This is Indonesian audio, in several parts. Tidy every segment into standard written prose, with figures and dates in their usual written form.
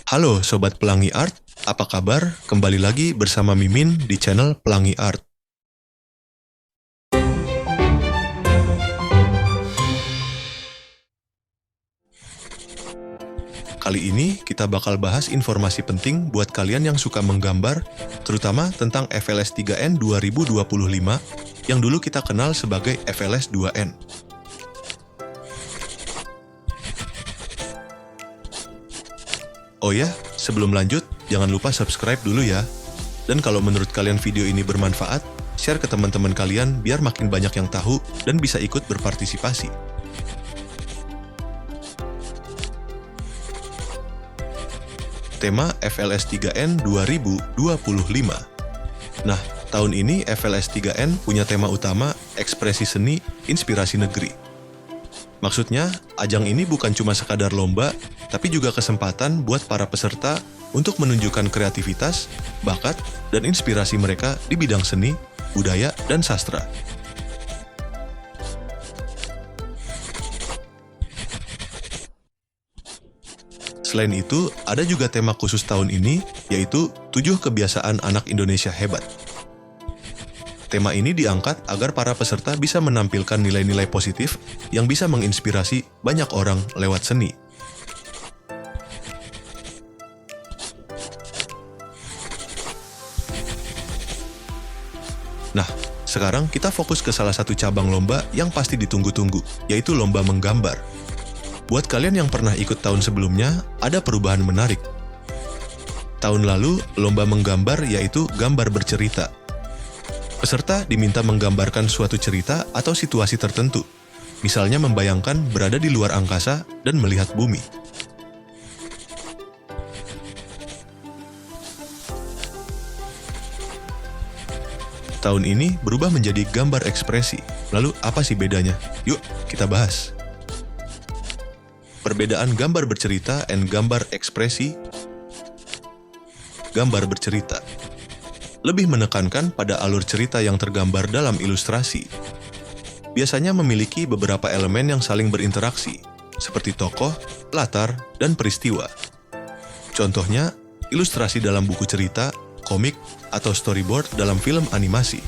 Halo Sobat Pelangi Art, apa kabar? Kembali lagi bersama Mimin di channel Pelangi Art. Kali ini kita bakal bahas informasi penting buat kalian yang suka menggambar, terutama tentang FLS 3N 2025 yang dulu kita kenal sebagai FLS 2N. Oh ya, sebelum lanjut, jangan lupa subscribe dulu ya. Dan kalau menurut kalian video ini bermanfaat, share ke teman-teman kalian biar makin banyak yang tahu dan bisa ikut berpartisipasi. Tema FLS 3N 2025. Nah, tahun ini FLS 3N punya tema utama ekspresi seni, inspirasi negeri. Maksudnya, ajang ini bukan cuma sekadar lomba, tapi juga kesempatan buat para peserta untuk menunjukkan kreativitas, bakat, dan inspirasi mereka di bidang seni, budaya, dan sastra. Selain itu, ada juga tema khusus tahun ini, yaitu 7 kebiasaan anak Indonesia hebat. Tema ini diangkat agar para peserta bisa menampilkan nilai-nilai positif yang bisa menginspirasi banyak orang lewat seni. Nah, sekarang kita fokus ke salah satu cabang lomba yang pasti ditunggu-tunggu, yaitu lomba menggambar. Buat kalian yang pernah ikut tahun sebelumnya, ada perubahan menarik. Tahun lalu, lomba menggambar yaitu gambar bercerita. Peserta diminta menggambarkan suatu cerita atau situasi tertentu, misalnya membayangkan berada di luar angkasa dan melihat bumi. Tahun ini berubah menjadi gambar ekspresi. Lalu apa sih bedanya? Yuk, kita bahas. Perbedaan gambar bercerita dan gambar ekspresi. Gambar bercerita lebih menekankan pada alur cerita yang tergambar dalam ilustrasi. Biasanya memiliki beberapa elemen yang saling berinteraksi, seperti tokoh, latar, dan peristiwa. Contohnya, ilustrasi dalam buku cerita, komik, atau storyboard dalam film animasi.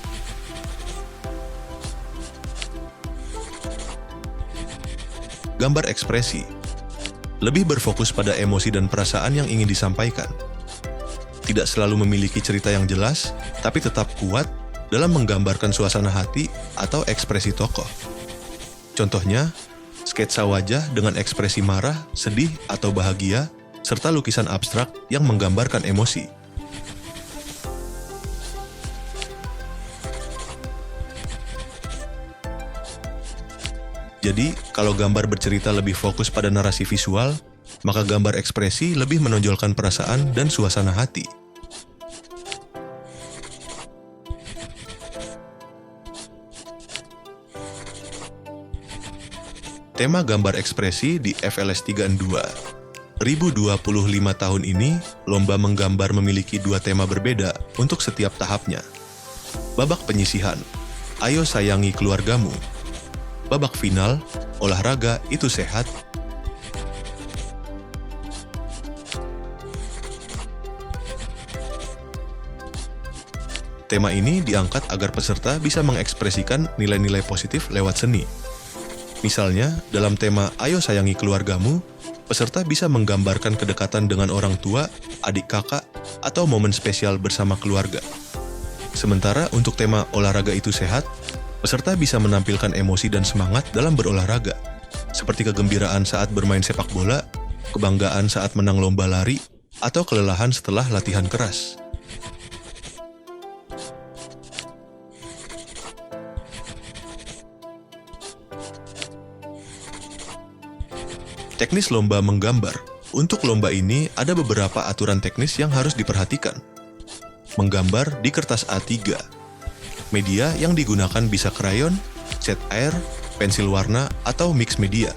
Gambar ekspresi lebih berfokus pada emosi dan perasaan yang ingin disampaikan. Tidak selalu memiliki cerita yang jelas, tapi tetap kuat dalam menggambarkan suasana hati atau ekspresi tokoh. Contohnya, sketsa wajah dengan ekspresi marah, sedih, atau bahagia, serta lukisan abstrak yang menggambarkan emosi. Jadi, kalau gambar bercerita lebih fokus pada narasi visual, maka gambar ekspresi lebih menonjolkan perasaan dan suasana hati. Tema gambar ekspresi di FLS 3N 2025 tahun ini, lomba menggambar memiliki 2 tema berbeda untuk setiap tahapnya. Babak penyisihan, ayo sayangi keluargamu. Babak final, olahraga itu sehat. Tema ini diangkat agar peserta bisa mengekspresikan nilai-nilai positif lewat seni. Misalnya, dalam tema Ayo Sayangi Keluargamu, peserta bisa menggambarkan kedekatan dengan orang tua, adik kakak, atau momen spesial bersama keluarga. Sementara untuk tema Olahraga itu sehat, peserta bisa menampilkan emosi dan semangat dalam berolahraga, seperti kegembiraan saat bermain sepak bola, kebanggaan saat menang lomba lari, atau kelelahan setelah latihan keras. Teknis lomba menggambar. Untuk lomba ini ada beberapa aturan teknis yang harus diperhatikan. Menggambar di kertas A3. Media yang digunakan bisa krayon, cat air, pensil warna, atau mix media.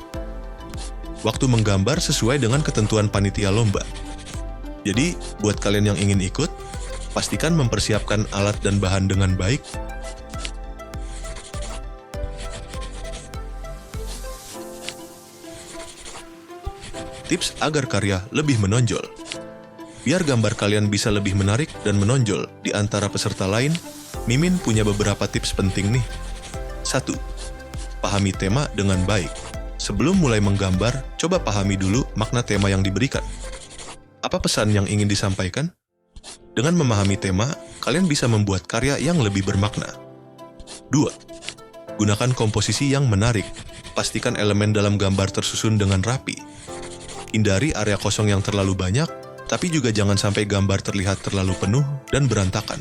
Waktu menggambar sesuai dengan ketentuan panitia lomba. Jadi, buat kalian yang ingin ikut, pastikan mempersiapkan alat dan bahan dengan baik. Tips agar karya lebih menonjol. Biar gambar kalian bisa lebih menarik dan menonjol di antara peserta lain, Mimin punya beberapa tips penting nih. 1. Pahami tema dengan baik. Sebelum mulai menggambar, coba pahami dulu makna tema yang diberikan. Apa pesan yang ingin disampaikan? Dengan memahami tema, kalian bisa membuat karya yang lebih bermakna. 2. Gunakan komposisi yang menarik. Pastikan elemen dalam gambar tersusun dengan rapi. Hindari area kosong yang terlalu banyak, tapi juga jangan sampai gambar terlihat terlalu penuh dan berantakan.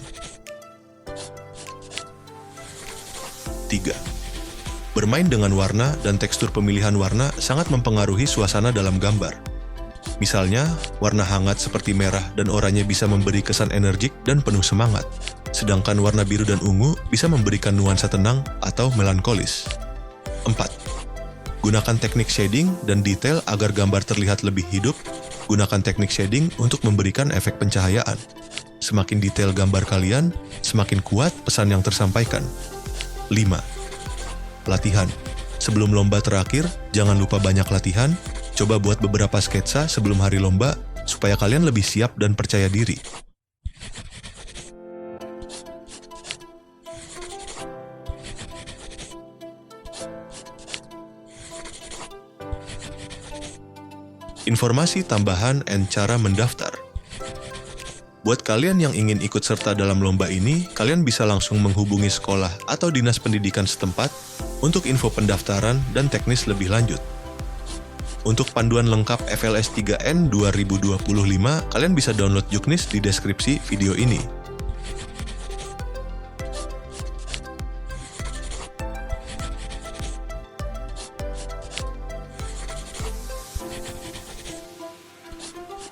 3. Bermain dengan warna dan tekstur pemilihan warna sangat mempengaruhi suasana dalam gambar. Misalnya, warna hangat seperti merah dan oranye bisa memberi kesan energik dan penuh semangat, sedangkan warna biru dan ungu bisa memberikan nuansa tenang atau melankolis. 4. Gunakan teknik shading dan detail agar gambar terlihat lebih hidup. Gunakan teknik shading untuk memberikan efek pencahayaan. Semakin detail gambar kalian, semakin kuat pesan yang tersampaikan. 5. Latihan. Sebelum lomba terakhir, jangan lupa banyak latihan. Coba buat beberapa sketsa sebelum hari lomba, supaya kalian lebih siap dan percaya diri. Informasi tambahan dan cara mendaftar. Buat kalian yang ingin ikut serta dalam lomba ini, kalian bisa langsung menghubungi sekolah atau dinas pendidikan setempat untuk info pendaftaran dan teknis lebih lanjut. Untuk panduan lengkap FLS 3N 2025, kalian bisa download Juknis di deskripsi video ini.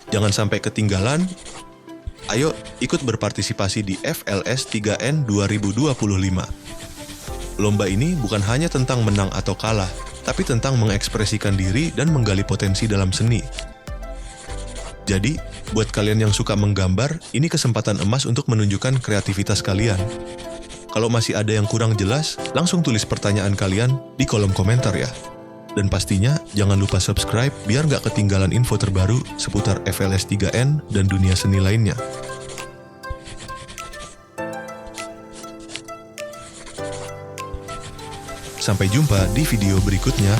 Jangan sampai ketinggalan. Ayo ikut berpartisipasi di FLS 3N 2025. Lomba ini bukan hanya tentang menang atau kalah, tapi tentang mengekspresikan diri dan menggali potensi dalam seni. Jadi, buat kalian yang suka menggambar, ini kesempatan emas untuk menunjukkan kreativitas kalian. Kalau masih ada yang kurang jelas, langsung tulis pertanyaan kalian di kolom komentar ya. Dan pastinya, jangan lupa subscribe biar nggak ketinggalan info terbaru seputar FLS 3N dan dunia seni lainnya. Sampai jumpa di video berikutnya.